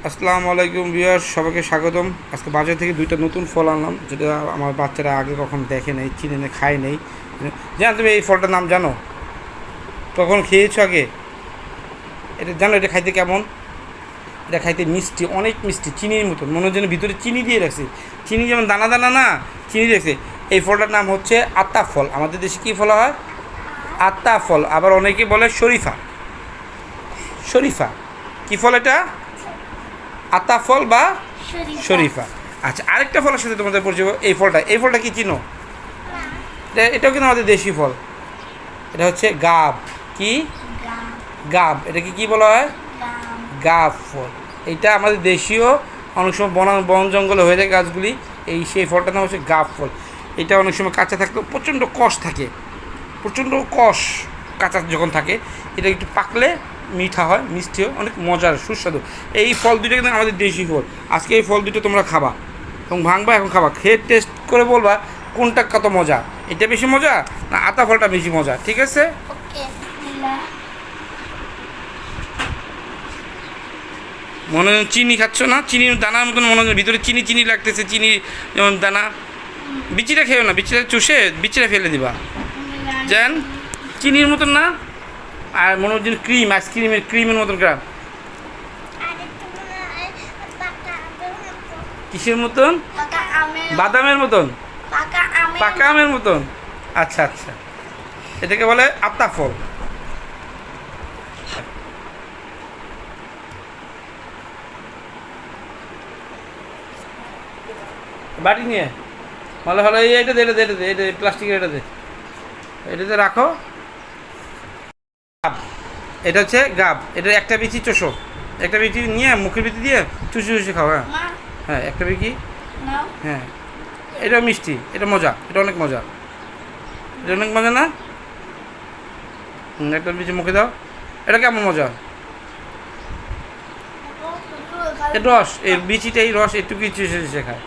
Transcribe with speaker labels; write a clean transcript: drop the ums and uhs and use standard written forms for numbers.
Speaker 1: আসসালামু আলাইকুম ভিউয়ার্স, সবাইকে স্বাগতম। আজকে বাজার থেকে দুইটা নতুন ফল আনলাম, যেটা আমার বাচ্চারা আগে কখনো দেখে নেই, চিনে নেই, খায় নেই। জানো তুমি এই ফলটার নাম জানো? কখন খেয়েছো আগে? এটা জানো এটা খাইতে কেমন? এটা খাইতে মিষ্টি, অনেক মিষ্টি, চিনির মতন, মনে হচ্ছে ভিতরে চিনি দিয়ে রাখছে। চিনি যেমন দানা দানা না, চিনি রাখছে। এই ফলটার নাম হচ্ছে আত্তা ফল। আমাদের দেশে কী ফল হয়? আত্তা ফল। আবার অনেকে বলে শরীফা। শরীফা কী ফল এটা? আতা ফল বা শরীফা। আচ্ছা, আরেকটা ফলের সাথে তোমাদের পরিচয়। এই ফলটা কি চিনো? এটাও কিন্তু আমাদের দেশি ফল। এটা হচ্ছে গাব। কি গাব? এটাকে কি বলা হয়? গাব ফল। এটা আমাদের দেশীয়, অনেক সময় বন জঙ্গলে হয়ে যায় গাছগুলি। সেই ফলটার নাম হচ্ছে গাব ফল। এটা অনেক সময় কাঁচা থাকলেও প্রচণ্ড কষ থাকে, প্রচণ্ড কষ কাঁচা যখন থাকে। এটা একটু পাকলে মিঠা হয়, মিষ্টি হয়, অনেক মজার, সুস্বাদু। এই ফল দুটো কিন্তু আমাদের দেশি ফল। আজকে এই ফল দুটো তোমরা খাবা এবং ভাঙবা, এখন খাবা, খেয়ে টেস্ট করে বলবা কোনটা কত মজা। এটা বেশি মজা না আতা ফলটা বেশি মজা? ঠিক আছে। মনে হয় চিনি খাচ্ছ না? চিনির দানার মতন মনে হয়, ভিতরে চিনি চিনি লাগতেছে, চিনি যেমন দানা। বিচিটা খেও না, বিচিটা চুষে বিচিটা ফেলে দিবা। জান চিনির মতন না, আর মনে হচ্ছে ক্রিম, ক্রিমের মতন গ্রাম। কিসের মতন? বাদামের মতন, পাকা আমের মতন। আচ্ছা আচ্ছা, এটাকে বলে আতা ফল। বাটি নিয়ে ভালো ভালো, এটা দে, এটা দে, এটা দে, এটা প্লাস্টিকের, এটা দে, এটাতে রাখো। গাব, এটা হচ্ছে গাব। এটা একটা বিচি চোষো, একটা বিচি নিয়ে মুখের ভিতর দিয়ে চুষে চুষে খাও। হ্যাঁ হ্যাঁ, একটা বিচি। হ্যাঁ, এটা মিষ্টি, এটা মজা, এটা অনেক মজা, এটা অনেক মজা না? একটা বিচি মুখে দাও। এটা কেমন মজা? এর রস, এর বিচিটা, এই রস একটু কিছু চুষে চুষে খায়।